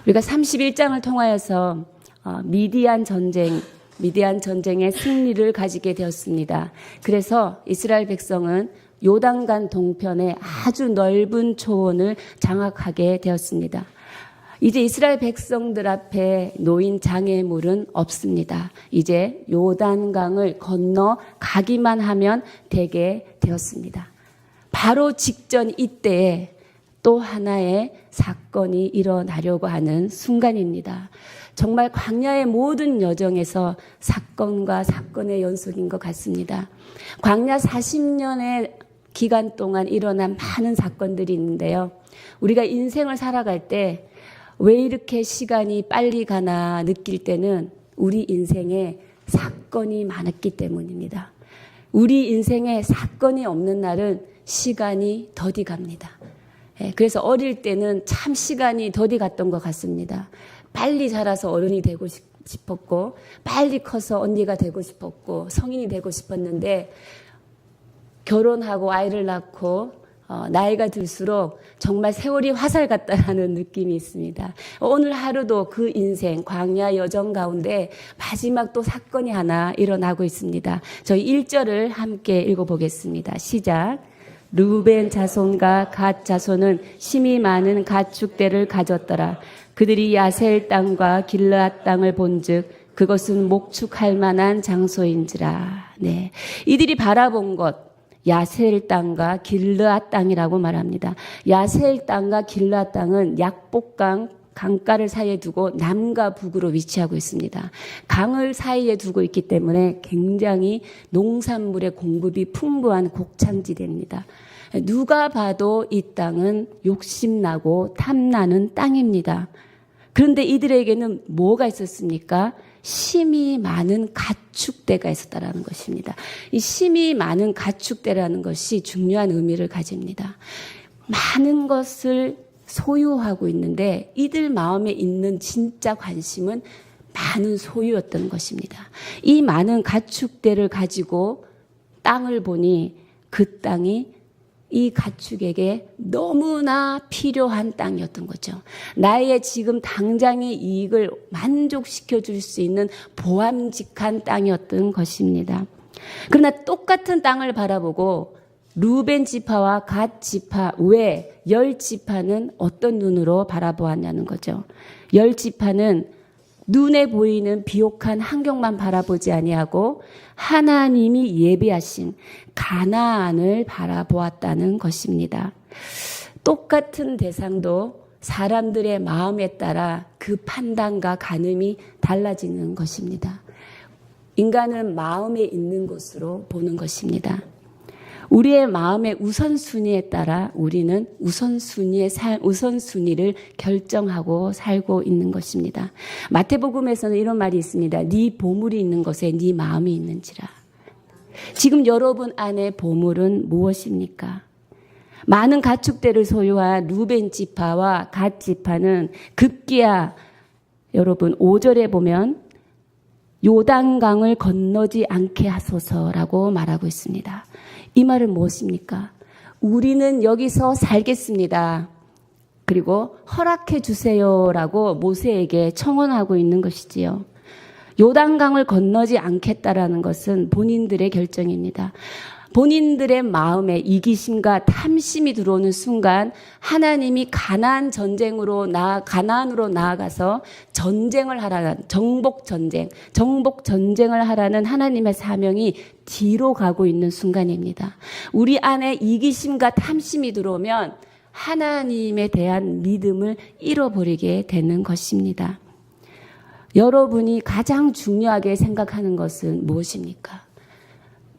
우리가 31장을 통하여서 미디안 전쟁의 승리를 가지게 되었습니다. 그래서 이스라엘 백성은 요단강 동편의 아주 넓은 초원을 장악하게 되었습니다. 이제 이스라엘 백성들 앞에 놓인 장애물은 없습니다. 이제 요단강을 건너 가기만 하면 되게 되었습니다. 바로 직전 이때에 또 하나의 사건이 일어나려고 하는 순간입니다. 정말 광야의 모든 여정에서 사건과 사건의 연속인 것 같습니다. 광야 40년의 기간 동안 일어난 많은 사건들이 있는데요. 우리가 인생을 살아갈 때 왜 이렇게 시간이 빨리 가나 느낄 때는 우리 인생에 사건이 많았기 때문입니다. 우리 인생에 사건이 없는 날은 시간이 더디 갑니다. 그래서 어릴 때는 참 시간이 더디 갔던 것 같습니다. 빨리 자라서 어른이 되고 싶었고, 빨리 커서 언니가 되고 싶었고, 성인이 되고 싶었는데, 결혼하고 아이를 낳고 나이가 들수록 정말 세월이 화살 같다라는 느낌이 있습니다. 오늘 하루도 그 인생 광야 여정 가운데 마지막 또 사건이 하나 일어나고 있습니다. 저희 1절을 함께 읽어보겠습니다. 시작. 루벤 자손과 갓 자손은 심히 많은 가축대를 가졌더라. 그들이 야셀 땅과 길르앗 땅을 본즉 그것은 목축할 만한 장소인지라. 네, 이들이 바라본 것 야셀 땅과 길르앗 땅이라고 말합니다. 야셀 땅과 길르앗 땅은 약복강 강가를 사이에 두고 남과 북으로 위치하고 있습니다. 강을 사이에 두고 있기 때문에 굉장히 농산물의 공급이 풍부한 곡창지대입니다. 누가 봐도 이 땅은 욕심나고 탐나는 땅입니다. 그런데 이들에게는 뭐가 있었습니까? 심이 많은 가축대가 있었다라는 것입니다. 이 심이 많은 가축대라는 것이 중요한 의미를 가집니다. 많은 것을 소유하고 있는데 이들 마음에 있는 진짜 관심은 많은 소유였던 것입니다. 이 많은 가축대를 가지고 땅을 보니 그 땅이 이 가축에게 너무나 필요한 땅이었던 거죠. 나의 지금 당장의 이익을 만족시켜 줄 수 있는 보암직한 땅이었던 것입니다. 그러나 똑같은 땅을 바라보고 루벤 지파와 갓 지파 외 10지파는 어떤 눈으로 바라보았냐는 거죠. 10지파는 눈에 보이는 비옥한 환경만 바라보지 아니하고 하나님이 예비하신 가나안을 바라보았다는 것입니다. 똑같은 대상도 사람들의 마음에 따라 그 판단과 가늠이 달라지는 것입니다. 인간은 마음에 있는 곳으로 보는 것입니다. 우리의 마음의 우선순위에 따라 우리는 우선순위를 결정하고 살고 있는 것입니다. 마태복음에서는 이런 말이 있습니다. 네 보물이 있는 곳에 네 마음이 있는지라. 지금 여러분 안에 보물은 무엇입니까? 많은 가축대를 소유한 루벤 지파와 갓 지파는 급기야 여러분 5절에 보면 요단강을 건너지 않게 하소서라고 말하고 있습니다. 이 말은 무엇입니까? 우리는 여기서 살겠습니다. 그리고 허락해 주세요라고 모세에게 청원하고 있는 것이지요. 요단강을 건너지 않겠다라는 것은 본인들의 결정입니다. 본인들의 마음에 이기심과 탐심이 들어오는 순간 하나님이 가나안으로 나아가서 전쟁을 하라는 정복 전쟁을 하라는 하나님의 사명이 뒤로 가고 있는 순간입니다. 우리 안에 이기심과 탐심이 들어오면 하나님에 대한 믿음을 잃어버리게 되는 것입니다. 여러분이 가장 중요하게 생각하는 것은 무엇입니까?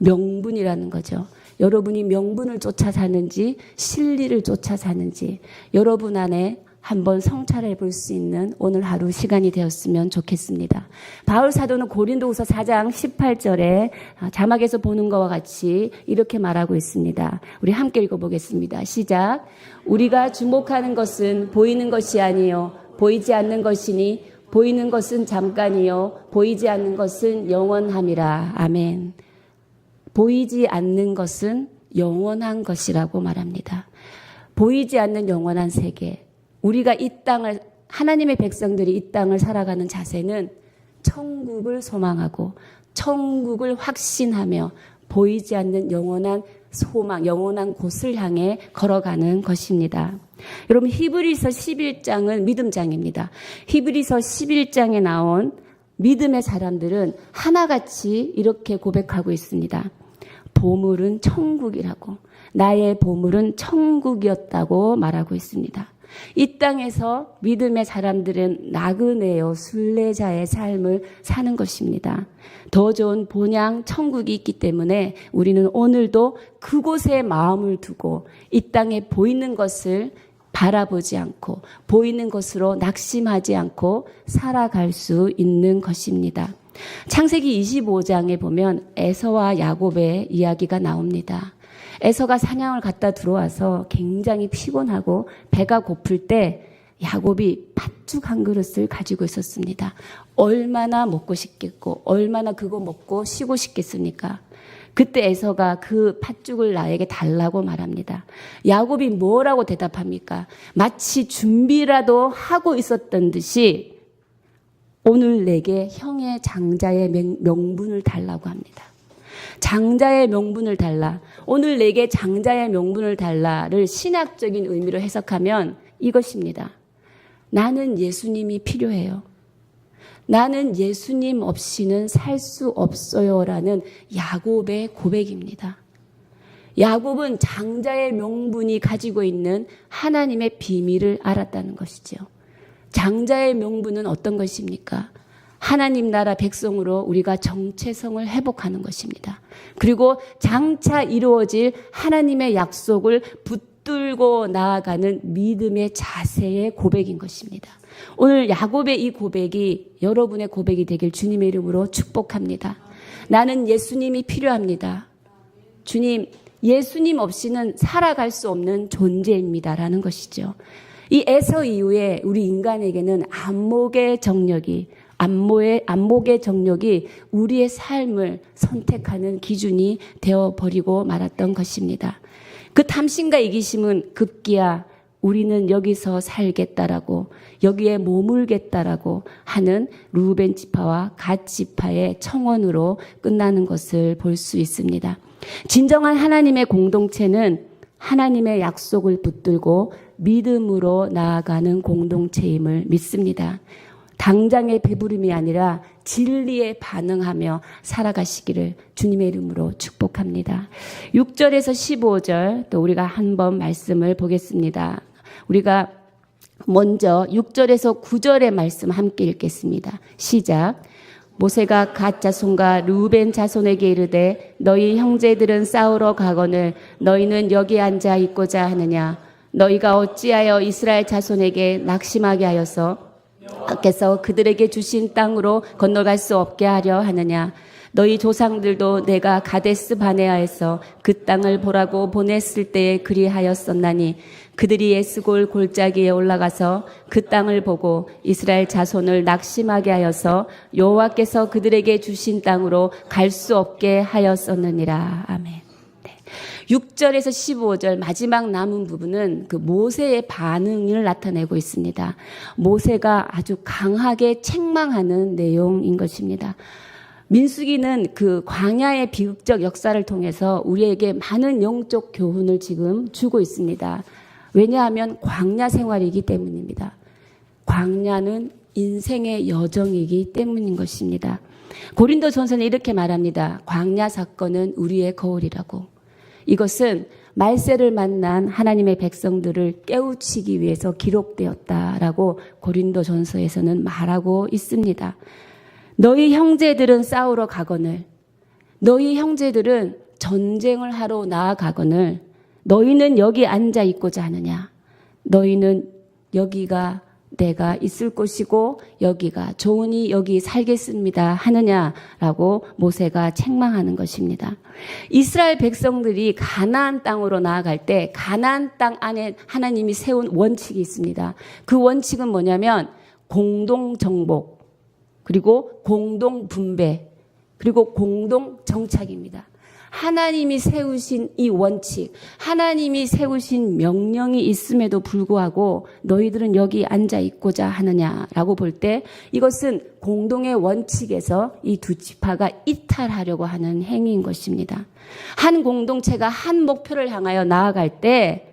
명분이라는 거죠. 여러분이 명분을 쫓아 사는지 실리를 쫓아 사는지 여러분 안에 한번 성찰해 볼 수 있는 오늘 하루 시간이 되었으면 좋겠습니다. 바울 사도는 고린도후서 4장 18절에 자막에서 보는 것과 같이 이렇게 말하고 있습니다. 우리 함께 읽어보겠습니다. 시작. 우리가 주목하는 것은 보이는 것이 아니요 보이지 않는 것이니 보이는 것은 잠깐이요 보이지 않는 것은 영원함이라. 아멘. 보이지 않는 것은 영원한 것이라고 말합니다. 보이지 않는 영원한 세계. 우리가 이 땅을 하나님의 백성들이 이 땅을 살아가는 자세는 천국을 소망하고 천국을 확신하며 보이지 않는 영원한 소망, 영원한 곳을 향해 걸어가는 것입니다. 여러분, 히브리서 11장은 믿음장입니다. 히브리서 11장에 나온 믿음의 사람들은 하나같이 이렇게 고백하고 있습니다. 보물은 천국이라고, 나의 보물은 천국이었다고 말하고 있습니다. 이 땅에서 믿음의 사람들은 나그네요, 순례자의 삶을 사는 것입니다. 더 좋은 본향 천국이 있기 때문에 우리는 오늘도 그곳에 마음을 두고 이 땅에 보이는 것을 바라보지 않고 보이는 것으로 낙심하지 않고 살아갈 수 있는 것입니다. 창세기 25장에 보면 에서와 야곱의 이야기가 나옵니다. 에서가 사냥을 갔다 들어와서 굉장히 피곤하고 배가 고플 때 야곱이 팥죽 한 그릇을 가지고 있었습니다. 얼마나 먹고 싶겠고 얼마나 그거 먹고 쉬고 싶겠습니까? 그때 에서가 그 팥죽을 나에게 달라고 말합니다. 야곱이 뭐라고 대답합니까? 마치 준비라도 하고 있었던 듯이 오늘 내게 형의 장자의 명분을 달라고 합니다. 장자의 명분을 달라. 오늘 내게 장자의 명분을 달라를 신학적인 의미로 해석하면 이것입니다. 나는 예수님이 필요해요. 나는 예수님 없이는 살 수 없어요라는 야곱의 고백입니다. 야곱은 장자의 명분이 가지고 있는 하나님의 비밀을 알았다는 것이죠. 장자의 명분은 어떤 것입니까? 하나님 나라 백성으로 우리가 정체성을 회복하는 것입니다. 그리고 장차 이루어질 하나님의 약속을 붙들고 나아가는 믿음의 자세의 고백인 것입니다. 오늘 야곱의 이 고백이 여러분의 고백이 되길 주님의 이름으로 축복합니다. 나는 예수님이 필요합니다. 주님, 예수님 없이는 살아갈 수 없는 존재입니다라는 것이죠. 이 에서 이후에 우리 인간에게는 안목의 정력이 우리의 삶을 선택하는 기준이 되어버리고 말았던 것입니다. 그 탐심과 이기심은 급기야 우리는 여기서 살겠다라고 여기에 머물겠다라고 하는 루벤 지파와 갓 지파의 청원으로 끝나는 것을 볼 수 있습니다. 진정한 하나님의 공동체는 하나님의 약속을 붙들고 믿음으로 나아가는 공동체임을 믿습니다. 당장의 배부름이 아니라 진리에 반응하며 살아가시기를 주님의 이름으로 축복합니다. 6절에서 15절 또 우리가 한번 말씀을 보겠습니다. 우리가 먼저 6절에서 9절의 말씀 함께 읽겠습니다. 시작. 모세가 갓 자손과 루벤 자손에게 이르되 너희 형제들은 싸우러 가거늘 너희는 여기 앉아 있고자 하느냐. 너희가 어찌하여 이스라엘 자손에게 낙심하게 하여서 께서 그들에게 주신 땅으로 건너갈 수 없게 하려 하느냐. 너희 조상들도 내가 가데스 바네아에서 그 땅을 보라고 보냈을 때에 그리하였었나니 그들이 에스골 골짜기에 올라가서 그 땅을 보고 이스라엘 자손을 낙심하게 하여서 여호와께서 그들에게 주신 땅으로 갈 수 없게 하였었느니라. 아멘. 6절에서 15절 마지막 남은 부분은 그 모세의 반응을 나타내고 있습니다. 모세가 아주 강하게 책망하는 내용인 것입니다. 민수기는 그 광야의 비극적 역사를 통해서 우리에게 많은 영적 교훈을 지금 주고 있습니다. 왜냐하면 광야 생활이기 때문입니다. 광야는 인생의 여정이기 때문인 것입니다. 고린도전서는 이렇게 말합니다. 광야 사건은 우리의 거울이라고. 이것은 말세를 만난 하나님의 백성들을 깨우치기 위해서 기록되었다라고 고린도전서에서는 말하고 있습니다. 너희 형제들은 싸우러 가거늘 너희 형제들은 전쟁을 하러 나아가거늘 너희는 여기 앉아 있고자 하느냐. 너희는 여기가 내가 있을 곳이고 여기가 좋으니 여기 살겠습니다 하느냐라고 모세가 책망하는 것입니다. 이스라엘 백성들이 가나안 땅으로 나아갈 때 가나안 땅 안에 하나님이 세운 원칙이 있습니다. 그 원칙은 뭐냐면 공동 정복, 그리고 공동 분배, 그리고 공동 정착입니다. 하나님이 세우신 이 원칙, 하나님이 세우신 명령이 있음에도 불구하고 너희들은 여기 앉아 있고자 하느냐라고 볼 때 이것은 공동의 원칙에서 이 두 지파가 이탈하려고 하는 행위인 것입니다. 한 공동체가 한 목표를 향하여 나아갈 때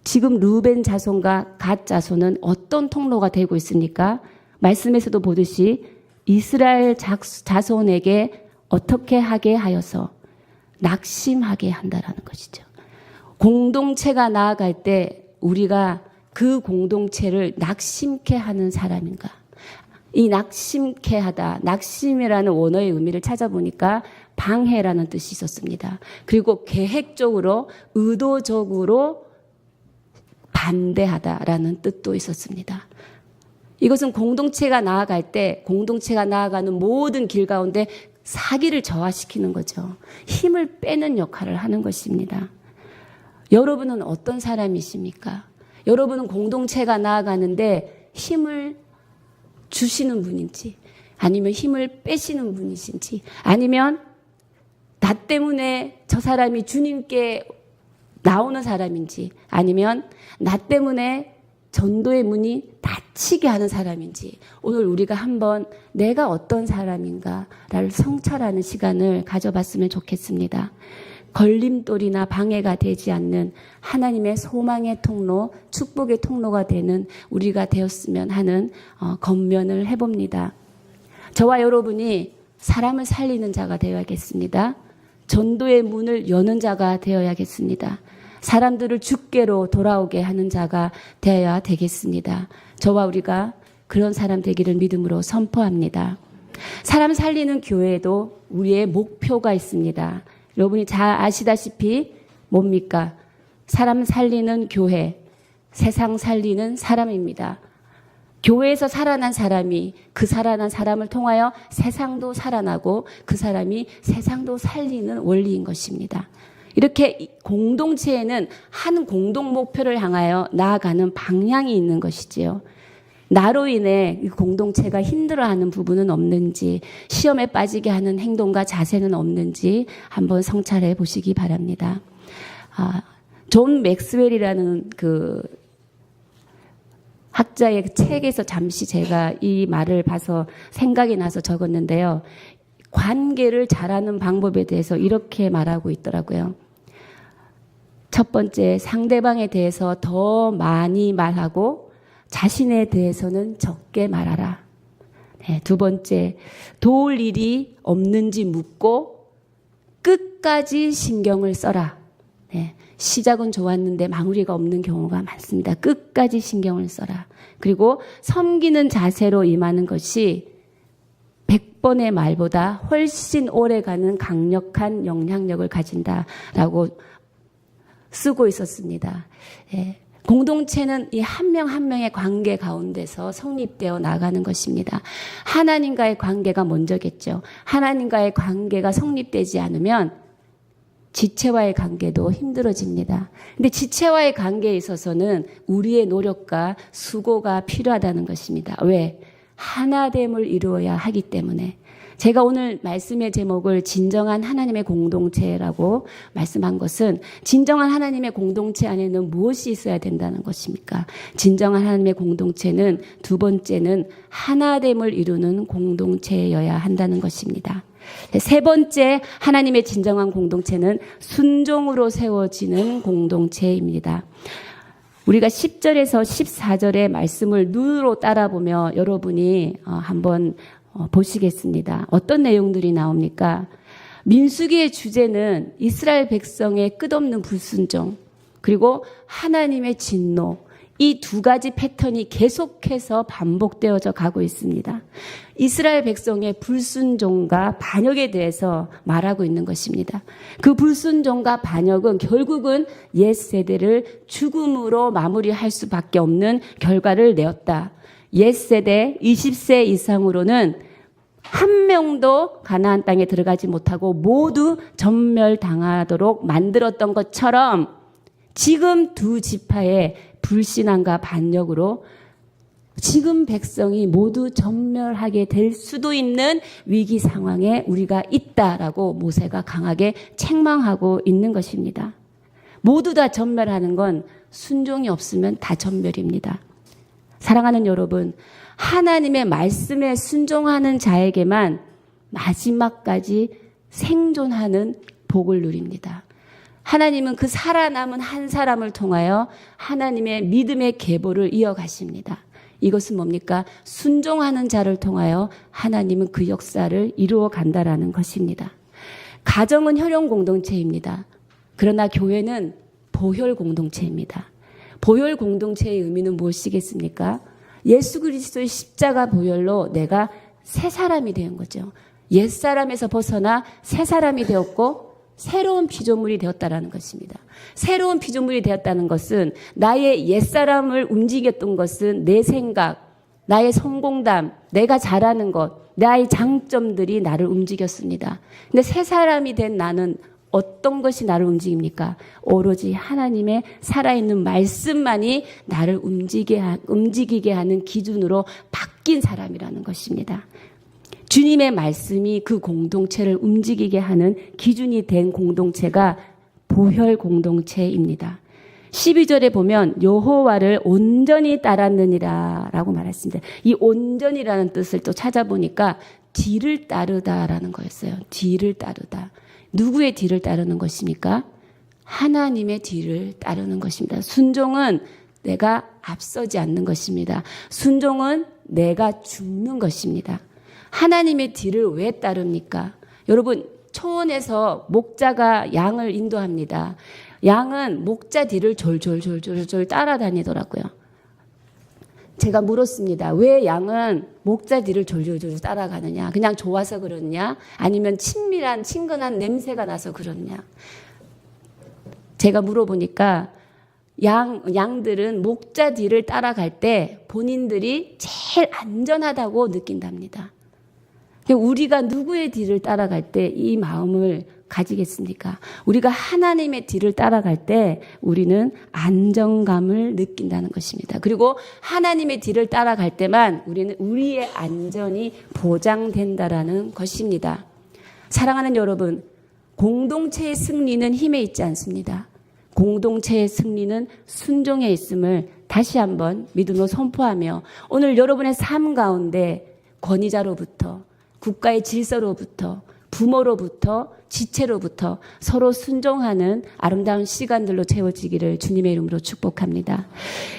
지금 루벤 자손과 갓 자손은 어떤 통로가 되고 있습니까? 말씀에서도 보듯이 이스라엘 자손에게 어떻게 하게 하여서 낙심하게 한다라는 것이죠. 공동체가 나아갈 때 우리가 그 공동체를 낙심케 하는 사람인가? 이 낙심케 하다, 낙심이라는 원어의 의미를 찾아보니까 방해라는 뜻이 있었습니다. 그리고 계획적으로, 의도적으로 반대하다라는 뜻도 있었습니다. 이것은 공동체가 나아갈 때, 공동체가 나아가는 모든 길 가운데 사기를 저하시키는 거죠. 힘을 빼는 역할을 하는 것입니다. 여러분은 어떤 사람이십니까? 여러분은 공동체가 나아가는데 힘을 주시는 분인지, 아니면 힘을 빼시는 분이신지, 아니면 나 때문에 저 사람이 주님께 나오는 사람인지, 아니면 나 때문에 전도의 문이 닫히게 하는 사람인지, 오늘 우리가 한번 내가 어떤 사람인가를 성찰하는 시간을 가져봤으면 좋겠습니다. 걸림돌이나 방해가 되지 않는 하나님의 소망의 통로, 축복의 통로가 되는 우리가 되었으면 하는 권면을 해봅니다. 저와 여러분이 사람을 살리는 자가 되어야겠습니다. 전도의 문을 여는 자가 되어야겠습니다. 사람들을 주께로 돌아오게 하는 자가 되어야 되겠습니다. 저와 우리가 그런 사람 되기를 믿음으로 선포합니다. 사람 살리는 교회에도 우리의 목표가 있습니다. 여러분이 잘 아시다시피 뭡니까? 사람 살리는 교회, 세상 살리는 사람입니다. 교회에서 살아난 사람이 그 살아난 사람을 통하여 세상도 살아나고 그 사람이 세상도 살리는 원리인 것입니다. 이렇게 공동체에는 한 공동 목표를 향하여 나아가는 방향이 있는 것이지요. 나로 인해 이 공동체가 힘들어하는 부분은 없는지, 시험에 빠지게 하는 행동과 자세는 없는지 한번 성찰해 보시기 바랍니다. 존 맥스웰이라는 그 학자의 책에서 잠시 제가 이 말을 봐서 생각이 나서 적었는데요. 관계를 잘하는 방법에 대해서 이렇게 말하고 있더라고요. 첫 번째, 상대방에 대해서 더 많이 말하고 자신에 대해서는 적게 말하라. 네, 두 번째, 도울 일이 없는지 묻고 끝까지 신경을 써라. 네, 시작은 좋았는데 마무리가 없는 경우가 많습니다. 끝까지 신경을 써라. 그리고 섬기는 자세로 임하는 것이 100번의 말보다 훨씬 오래가는 강력한 영향력을 가진다라고 쓰고 있었습니다. 예. 공동체는 이 한 명 한 명의 관계 가운데서 성립되어 나가는 것입니다. 하나님과의 관계가 먼저겠죠. 하나님과의 관계가 성립되지 않으면 지체와의 관계도 힘들어집니다. 근데 지체와의 관계에 있어서는 우리의 노력과 수고가 필요하다는 것입니다. 왜? 하나됨을 이루어야 하기 때문에. 제가 오늘 말씀의 제목을 진정한 하나님의 공동체라고 말씀한 것은 진정한 하나님의 공동체 안에는 무엇이 있어야 된다는 것입니까? 진정한 하나님의 공동체는 두 번째는 하나됨을 이루는 공동체여야 한다는 것입니다. 세 번째 하나님의 진정한 공동체는 순종으로 세워지는 공동체입니다. 우리가 10절에서 14절의 말씀을 눈으로 따라보며 여러분이 한번 보시겠습니다. 어떤 내용들이 나옵니까? 민수기의 주제는 이스라엘 백성의 끝없는 불순종, 그리고 하나님의 진노, 이 두 가지 패턴이 계속해서 반복되어져 가고 있습니다. 이스라엘 백성의 불순종과 반역에 대해서 말하고 있는 것입니다. 그 불순종과 반역은 결국은 옛 세대를 죽음으로 마무리할 수밖에 없는 결과를 내었다. 옛 세대 20세 이상으로는 한 명도 가나안 땅에 들어가지 못하고 모두 전멸당하도록 만들었던 것처럼 지금 두 지파의 불신앙과 반역으로 지금 백성이 모두 전멸하게 될 수도 있는 위기 상황에 우리가 있다라고 모세가 강하게 책망하고 있는 것입니다. 모두 다 전멸하는 건 순종이 없으면 다 전멸입니다. 사랑하는 여러분, 하나님의 말씀에 순종하는 자에게만 마지막까지 생존하는 복을 누립니다. 하나님은 그 살아남은 한 사람을 통하여 하나님의 믿음의 계보를 이어가십니다. 이것은 뭡니까? 순종하는 자를 통하여 하나님은 그 역사를 이루어 간다라는 것입니다. 가정은 혈연 공동체입니다. 그러나 교회는 보혈 공동체입니다. 보혈 공동체의 의미는 무엇이겠습니까? 예수 그리스도의 십자가 보혈로 내가 새 사람이 된 거죠. 옛사람에서 벗어나 새 사람이 되었고 새로운 피조물이 되었다라는 것입니다. 새로운 피조물이 되었다는 것은 나의 옛사람을 움직였던 것은 내 생각, 나의 성공담, 내가 잘하는 것, 나의 장점들이 나를 움직였습니다. 근데 새 사람이 된 나는 어떤 것이 나를 움직입니까? 오로지 하나님의 살아있는 말씀만이 나를 움직이게 하는 기준으로 바뀐 사람이라는 것입니다. 주님의 말씀이 그 공동체를 움직이게 하는 기준이 된 공동체가 보혈 공동체입니다. 12절에 보면 여호와를 온전히 따랐느니라 라고 말했습니다. 이 온전이라는 뜻을 또 찾아보니까 뒤를 따르다라는 거였어요. 뒤를 따르다. 누구의 뒤를 따르는 것입니까? 하나님의 뒤를 따르는 것입니다. 순종은 내가 앞서지 않는 것입니다. 순종은 내가 죽는 것입니다. 하나님의 뒤를 왜 따릅니까? 여러분, 초원에서 목자가 양을 인도합니다. 양은 목자 뒤를 졸졸 따라다니더라고요. 제가 물었습니다. 왜 양은 목자 뒤를 졸졸 따라가느냐? 그냥 좋아서 그러냐? 아니면 친근한 냄새가 나서 그러냐? 제가 물어보니까 양들은 목자 뒤를 따라갈 때 본인들이 제일 안전하다고 느낀답니다. 우리가 누구의 뒤를 따라갈 때 이 마음을 가지겠습니까? 우리가 하나님의 뒤를 따라갈 때 우리는 안정감을 느낀다는 것입니다. 그리고 하나님의 뒤를 따라갈 때만 우리는 우리의 안전이 보장된다라는 것입니다. 사랑하는 여러분, 공동체의 승리는 힘에 있지 않습니다. 공동체의 승리는 순종에 있음을 다시 한번 믿음으로 선포하며 오늘 여러분의 삶 가운데 권위자로부터 국가의 질서로부터 부모로부터 지체로부터 서로 순종하는 아름다운 시간들로 채워지기를 주님의 이름으로 축복합니다.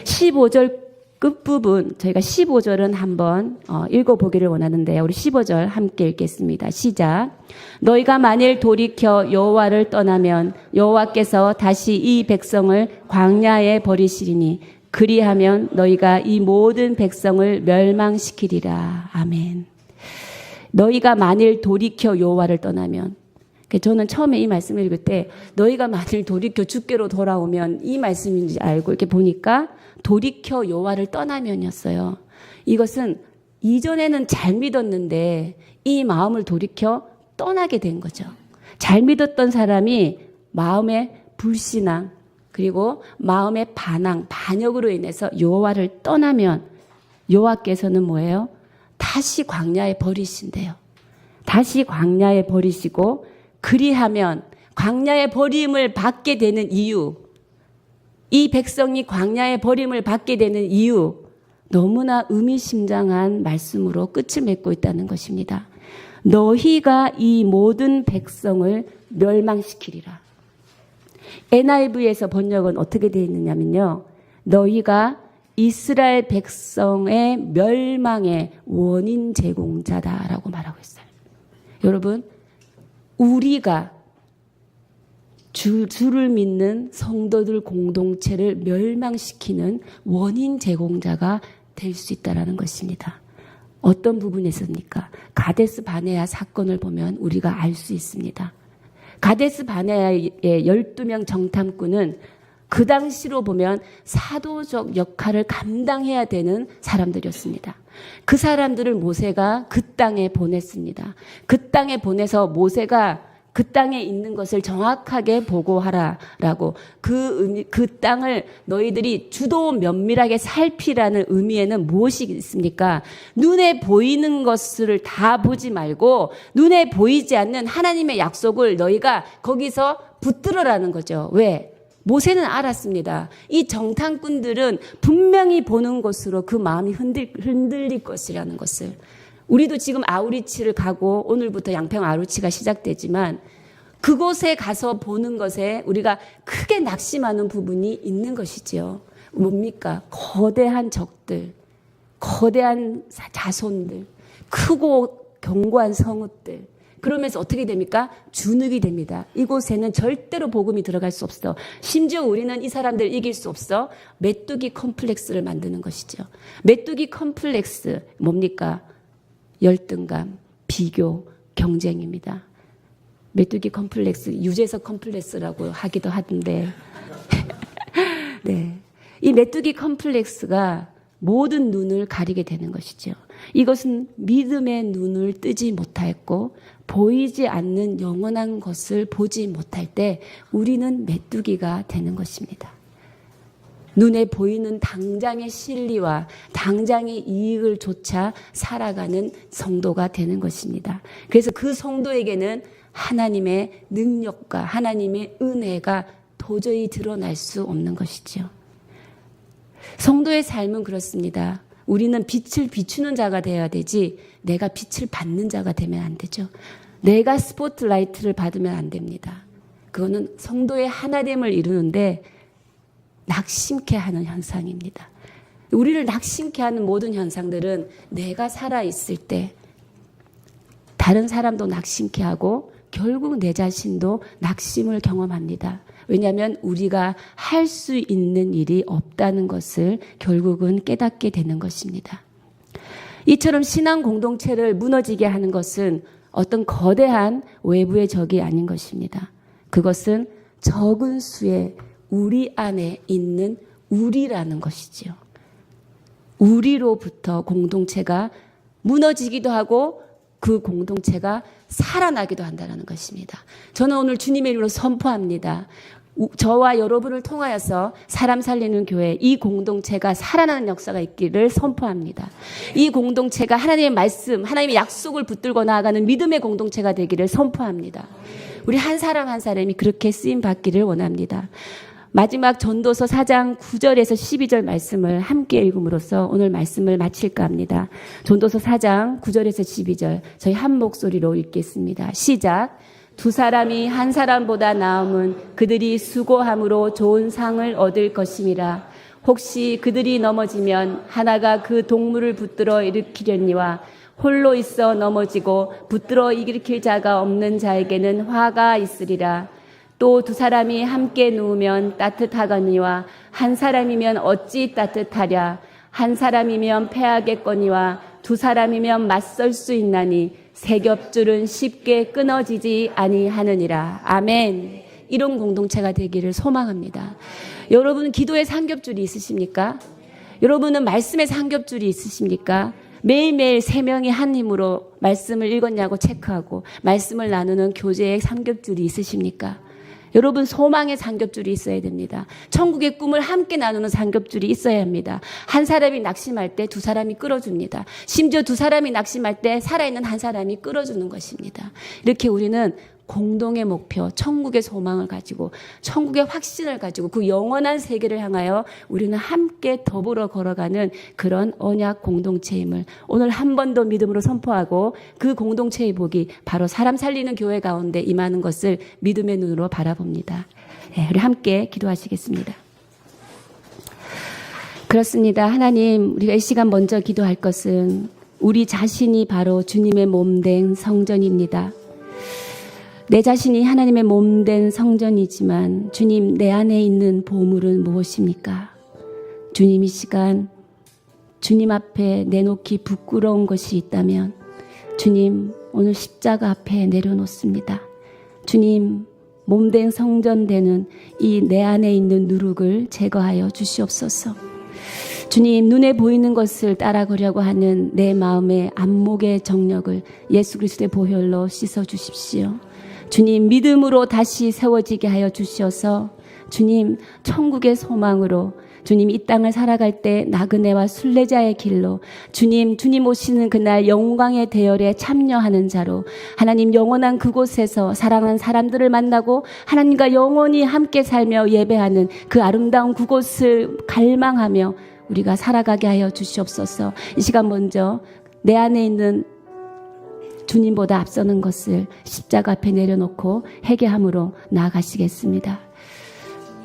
15절 끝부분 저희가 15절은 한번 읽어보기를 원하는데요. 우리 15절 함께 읽겠습니다. 시작. 너희가 만일 돌이켜 여호와를 떠나면 여호와께서 다시 이 백성을 광야에 버리시리니 그리하면 너희가 이 모든 백성을 멸망시키리라. 아멘. 너희가 만일 돌이켜 여호와를 떠나면, 저는 처음에 이 말씀을 읽을 때 너희가 만일 돌이켜 주께로 돌아오면 이 말씀인지 알고 이렇게 보니까 돌이켜 여호와를 떠나면이었어요. 이것은 이전에는 잘 믿었는데 이 마음을 돌이켜 떠나게 된 거죠. 잘 믿었던 사람이 마음의 불신앙 그리고 마음의 반역으로 인해서 여호와를 떠나면 여호와께서는 뭐예요? 다시 광야에 버리신대요. 다시 광야에 버리시고 그리하면 광야에 버림을 받게 되는 이유, 이 백성이 광야에 버림을 받게 되는 이유, 너무나 의미심장한 말씀으로 끝을 맺고 있다는 것입니다. 너희가 이 모든 백성을 멸망시키리라. NIV에서 번역은 어떻게 되어 있느냐면요. 너희가 이스라엘 백성의 멸망의 원인 제공자다라고 말하고 있어요. 여러분, 우리가 주를 믿는 성도들 공동체를 멸망시키는 원인 제공자가 될 수 있다는 것입니다. 어떤 부분에서입니까? 가데스 바네아 사건을 보면 우리가 알 수 있습니다. 가데스 바네아의 12명 정탐꾼은 그 당시로 보면 사도적 역할을 감당해야 되는 사람들이었습니다. 그 사람들을 모세가 그 땅에 보냈습니다. 그 땅에 보내서 모세가 그 땅에 있는 것을 정확하게 보고하라라고 그 땅을 너희들이 주도 면밀하게 살피라는 의미에는 무엇이 있습니까? 눈에 보이는 것을 다 보지 말고 눈에 보이지 않는 하나님의 약속을 너희가 거기서 붙들으라는 거죠. 왜? 모세는 알았습니다. 이 정탐꾼들은 분명히 보는 것으로 그 마음이 흔들릴 것이라는 것을. 우리도 지금 아우리치를 가고 오늘부터 양평 아우리치가 시작되지만 그곳에 가서 보는 것에 우리가 크게 낙심하는 부분이 있는 것이지요. 뭡니까? 거대한 적들, 거대한 자손들, 크고 견고한 성읍들. 그러면서 어떻게 됩니까? 주눅이 됩니다. 이곳에는 절대로 복음이 들어갈 수 없어. 심지어 우리는 이 사람들을 이길 수 없어. 메뚜기 컴플렉스를 만드는 것이죠. 메뚜기 컴플렉스 뭡니까? 열등감, 비교, 경쟁입니다. 메뚜기 컴플렉스, 유재석 컴플렉스라고 하기도 하던데. 네. 이 메뚜기 컴플렉스가 모든 눈을 가리게 되는 것이죠. 이것은 믿음의 눈을 뜨지 못했고 보이지 않는 영원한 것을 보지 못할 때 우리는 메뚜기가 되는 것입니다. 눈에 보이는 당장의 실리와 당장의 이익을 쫓아 살아가는 성도가 되는 것입니다. 그래서 그 성도에게는 하나님의 능력과 하나님의 은혜가 도저히 드러날 수 없는 것이죠. 성도의 삶은 그렇습니다. 우리는 빛을 비추는 자가 되어야 되지 내가 빛을 받는 자가 되면 안 되죠. 내가 스포트라이트를 받으면 안 됩니다. 그거는 성도의 하나됨을 이루는데 낙심케 하는 현상입니다. 우리를 낙심케 하는 모든 현상들은 내가 살아있을 때 다른 사람도 낙심케 하고 결국 내 자신도 낙심을 경험합니다. 왜냐하면 우리가 할 수 있는 일이 없다는 것을 결국은 깨닫게 되는 것입니다. 이처럼 신앙 공동체를 무너지게 하는 것은 어떤 거대한 외부의 적이 아닌 것입니다. 그것은 적은 수의 우리 안에 있는 우리라는 것이지요. 우리로부터 공동체가 무너지기도 하고 그 공동체가 살아나기도 한다는 것입니다. 저는 오늘 주님의 이름으로 선포합니다. 저와 여러분을 통하여서 사람 살리는 교회, 이 공동체가 살아나는 역사가 있기를 선포합니다. 이 공동체가 하나님의 말씀, 하나님의 약속을 붙들고 나아가는 믿음의 공동체가 되기를 선포합니다. 우리 한 사람 한 사람이 그렇게 쓰임 받기를 원합니다. 마지막 전도서 4장 9절에서 12절 말씀을 함께 읽음으로써 오늘 말씀을 마칠까 합니다. 전도서 4장 9절에서 12절 저희 한 목소리로 읽겠습니다. 시작. 두 사람이 한 사람보다 나음은 그들이 수고함으로 좋은 상을 얻을 것임이라. 혹시 그들이 넘어지면 하나가 그 동물을 붙들어 일으키려니와 홀로 있어 넘어지고 붙들어 일으킬 자가 없는 자에게는 화가 있으리라. 또 두 사람이 함께 누우면 따뜻하거니와 한 사람이면 어찌 따뜻하랴. 한 사람이면 패하겠거니와 두 사람이면 맞설 수 있나니 세 겹줄은 쉽게 끊어지지 아니하느니라. 아멘. 이런 공동체가 되기를 소망합니다. 여러분 기도의 삼겹줄이 있으십니까? 여러분은 말씀의 삼겹줄이 있으십니까? 매일매일 세 명이 한 힘으로 말씀을 읽었냐고 체크하고 말씀을 나누는 교제의 삼겹줄이 있으십니까? 여러분 소망의 삼겹줄이 있어야 됩니다. 천국의 꿈을 함께 나누는 삼겹줄이 있어야 합니다. 한 사람이 낙심할 때 두 사람이 끌어줍니다. 심지어 두 사람이 낙심할 때 살아있는 한 사람이 끌어주는 것입니다. 이렇게 우리는 공동의 목표, 천국의 소망을 가지고 천국의 확신을 가지고 그 영원한 세계를 향하여 우리는 함께 더불어 걸어가는 그런 언약 공동체임을 오늘 한 번 더 믿음으로 선포하고 그 공동체의 복이 바로 사람 살리는 교회 가운데 임하는 것을 믿음의 눈으로 바라봅니다. 네, 우리 함께 기도하시겠습니다. 그렇습니다. 하나님, 우리가 이 시간 먼저 기도할 것은 우리 자신이 바로 주님의 몸된 성전입니다. 내 자신이 하나님의 몸된 성전이지만 주님 내 안에 있는 보물은 무엇입니까? 주님 이 시간 주님 앞에 내놓기 부끄러운 것이 있다면 주님 오늘 십자가 앞에 내려놓습니다. 주님 몸된 성전 되는 이 내 안에 있는 누룩을 제거하여 주시옵소서. 주님 눈에 보이는 것을 따라가려고 하는 내 마음의 안목의 정력을 예수 그리스도의 보혈로 씻어 주십시오. 주님 믿음으로 다시 세워지게 하여 주시어서 주님 천국의 소망으로 주님 이 땅을 살아갈 때 나그네와 순례자의 길로 주님 오시는 그날 영광의 대열에 참여하는 자로 하나님 영원한 그곳에서 사랑하는 사람들을 만나고 하나님과 영원히 함께 살며 예배하는 그 아름다운 그곳을 갈망하며 우리가 살아가게 하여 주시옵소서. 이 시간 먼저 내 안에 있는 주님보다 앞서는 것을 십자가 앞에 내려놓고 회개함으로 나아가시겠습니다.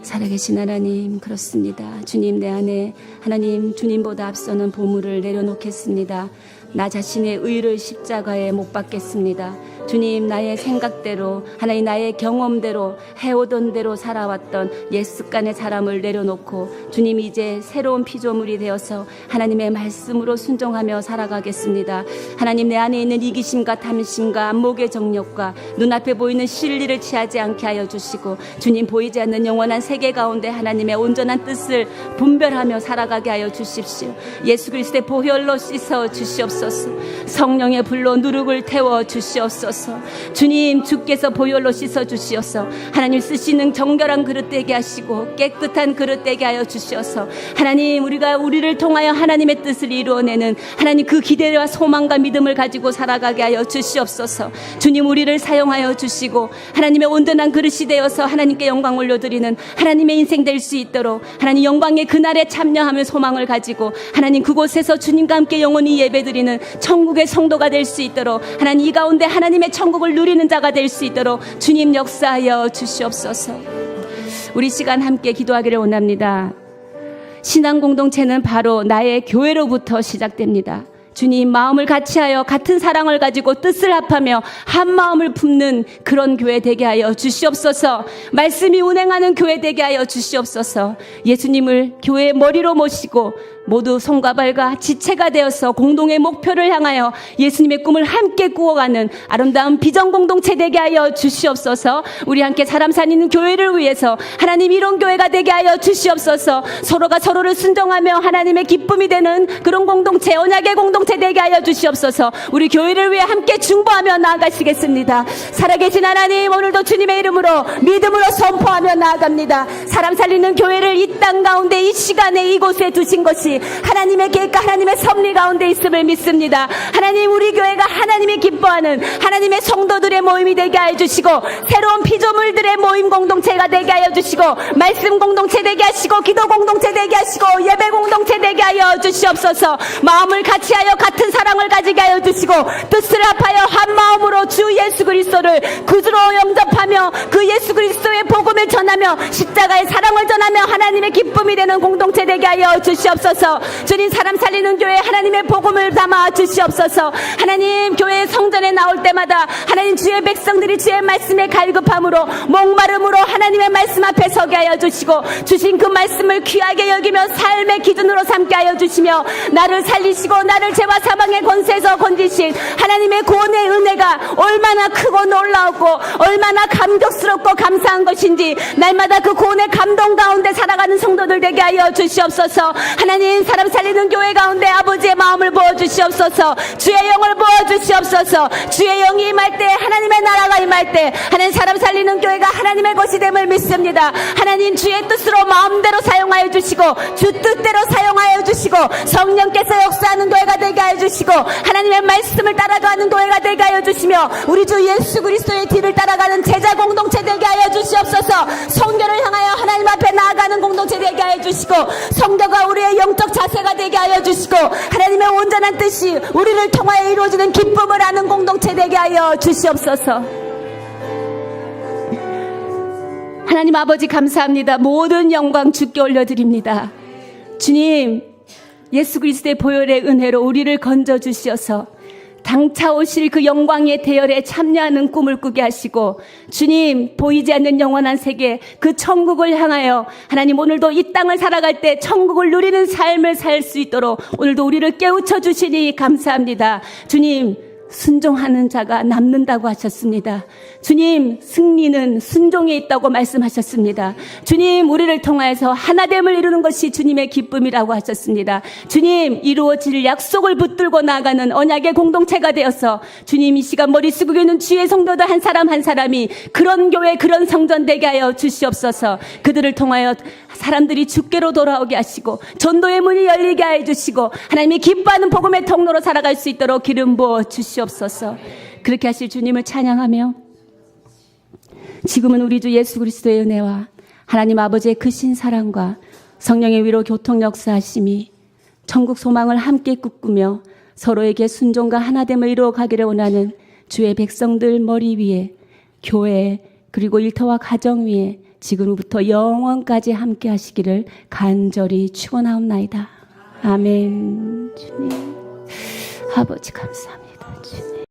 살아계신 하나님, 그렇습니다. 주님, 내 안에 하나님 주님보다 앞서는 보물을 내려놓겠습니다. 나 자신의 의를 십자가에 못 박겠습니다. 주님, 나의 생각대로 하나님 나의 경험대로 해오던 대로 살아왔던 옛 습관의 사람을 내려놓고 주님 이제 새로운 피조물이 되어서 하나님의 말씀으로 순종하며 살아가겠습니다. 하나님 내 안에 있는 이기심과 탐심과 안목의 정욕과 눈앞에 보이는 실리를 취하지 않게 하여 주시고 주님 보이지 않는 영원한 세계 가운데 하나님의 온전한 뜻을 분별하며 살아가게 하여 주십시오. 예수 그리스도의 보혈로 씻어 주시옵소서. 성령의 불로 누룩을 태워 주시옵소서. 주님 주께서 보혈로 씻어 주시옵소서. 하나님 쓰시는 정결한 그릇 되게 하시고 깨끗한 그릇 되게 하여 주시옵소서. 하나님 우리를 통하여 하나님의 뜻을 이루어내는 하나님 그 기대와 소망과 믿음을 가지고 살아가게 하여 주시옵소서. 주님 우리를 사용하여 주시고 하나님의 온전한 그릇이 되어서 하나님께 영광 올려드리는 하나님의 인생 될 수 있도록 하나님 영광의 그날에 참여하며 소망을 가지고 하나님 그곳에서 주님과 함께 영원히 예배드리는 천국의 성도가 될 수 있도록 하나님 이 가운데 하나님의 천국을 누리는 자가 될 수 있도록 주님 역사하여 주시옵소서. 우리 시간 함께 기도하기를 원합니다. 신앙 공동체는 바로 나의 교회로부터 시작됩니다. 주님 마음을 같이하여 같은 사랑을 가지고 뜻을 합하며 한 마음을 품는 그런 교회 되게 하여 주시옵소서. 말씀이 운행하는 교회 되게 하여 주시옵소서. 예수님을 교회의 머리로 모시고 모두 손과 발과 지체가 되어서 공동의 목표를 향하여 예수님의 꿈을 함께 꾸어가는 아름다운 비전 공동체 되게 하여 주시옵소서. 우리 함께 사람 살리는 교회를 위해서 하나님 이런 교회가 되게 하여 주시옵소서. 서로가 서로를 순종하며 하나님의 기쁨이 되는 그런 공동체, 언약의 공동체 되게 하여 주시옵소서. 우리 교회를 위해 함께 중보하며 나아가시겠습니다. 살아계신 하나님, 오늘도 주님의 이름으로 믿음으로 선포하며 나아갑니다. 사람 살리는 교회를 이 땅 가운데 이 시간에 이곳에 두신 것이 하나님의 계획과 하나님의 섭리 가운데 있음을 믿습니다. 하나님 우리 교회가 하나님이 기뻐하는 하나님의 성도들의 모임이 되게 하여 주시고 새로운 피조물들의 모임 공동체가 되게 하여 주시고 말씀 공동체 되게 하시고 기도 공동체 되게 하시고 예배 공동체 되게 하여 주시옵소서. 마음을 같이하여 같은 사랑을 가지게 하여 주시고 뜻을 합하여 한 마음으로 주 예수 그리스도를 구주로 영접하며 그 예수 그리스도의 복음을 전하며 십자가의 사랑을 전하며 하나님의 기쁨이 되는 공동체 되게 하여 주시옵소서. 주님 사람 살리는 교회 하나님의 복음을 담아 주시옵소서. 하나님 교회 성전에 나올 때마다 하나님 주의 백성들이 주의 말씀에 갈급함으로 목마름으로 하나님의 말씀 앞에 서게 하여 주시고 주신 그 말씀을 귀하게 여기며 삶의 기준으로 삼게 하여 주시며 나를 살리시고 나를 죄와 사망의 권세에서 건지신 하나님의 구원의 은혜가 얼마나 크고 놀라웠고 얼마나 감격스럽고 감사한 것인지 날마다 그 구원의 감동 가운데 살아가는 성도들 되게 하여 주시옵소서. 하나님 사람 살리는 교회 가운데 아버지의 마음을 부어주시옵소서. 주의 영을 부어주시옵소서. 주의 영이 임할 때 하나님의 나라가 임할 때 하나님 사람 살리는 교회가 하나님의 것이 됨을 믿습니다. 하나님 주의 뜻으로 마음대로 사용하여 주시고 주 뜻대로 사용하여 주시고 성령께서 역사하는 교회가 되게 하여 주시고 하나님의 말씀을 따라가는 교회가 되게 하여 주시며 우리 주 예수 그리스도의 뒤를 따라가는 제자 공동체 되게 하여 주시옵소서. 성결을 향하여 하나님 앞에 나아가는 공동체 되게 하여 주시고 성도가 우리의 영적 자세가 되게 하여 주시고 하나님의 온전한 뜻이 우리를 통하여 이루어지는 기쁨을 아는 공동체 되게 하여 주시옵소서. 하나님 아버지 감사합니다. 모든 영광 주께 올려드립니다. 주님 예수 그리스도의 보혈의 은혜로 우리를 건져주시어서 당차 오실 그 영광의 대열에 참여하는 꿈을 꾸게 하시고 주님 보이지 않는 영원한 세계 그 천국을 향하여 하나님 오늘도 이 땅을 살아갈 때 천국을 누리는 삶을 살 수 있도록 오늘도 우리를 깨우쳐 주시니 감사합니다. 주님 순종하는 자가 남는다고 하셨습니다. 주님, 승리는 순종에 있다고 말씀하셨습니다. 주님, 우리를 통하여서 하나됨을 이루는 것이 주님의 기쁨이라고 하셨습니다. 주님, 이루어질 약속을 붙들고 나아가는 언약의 공동체가 되어서 주님, 이 시간 머리 숙이고 있는 주의 성도들 한 사람 한 사람이 그런 교회, 그런 성전 되게 하여 주시옵소서. 그들을 통하여 사람들이 주께로 돌아오게 하시고 전도의 문이 열리게 하여 주시고 하나님이 기뻐하는 복음의 통로로 살아갈 수 있도록 기름 부어 주시옵소서. 그렇게 하실 주님을 찬양하며 지금은 우리 주 예수 그리스도의 은혜와 하나님 아버지의 크신 사랑과 성령의 위로 교통 역사하심이 천국 소망을 함께 꿈꾸며 서로에게 순종과 하나됨을 이루어 가기를 원하는 주의 백성들 머리 위에 교회 그리고 일터와 가정 위에 지금부터 영원까지 함께 하시기를 간절히 축원하옵나이다. 아멘. 주님, 아버지 감사합니다. 주님.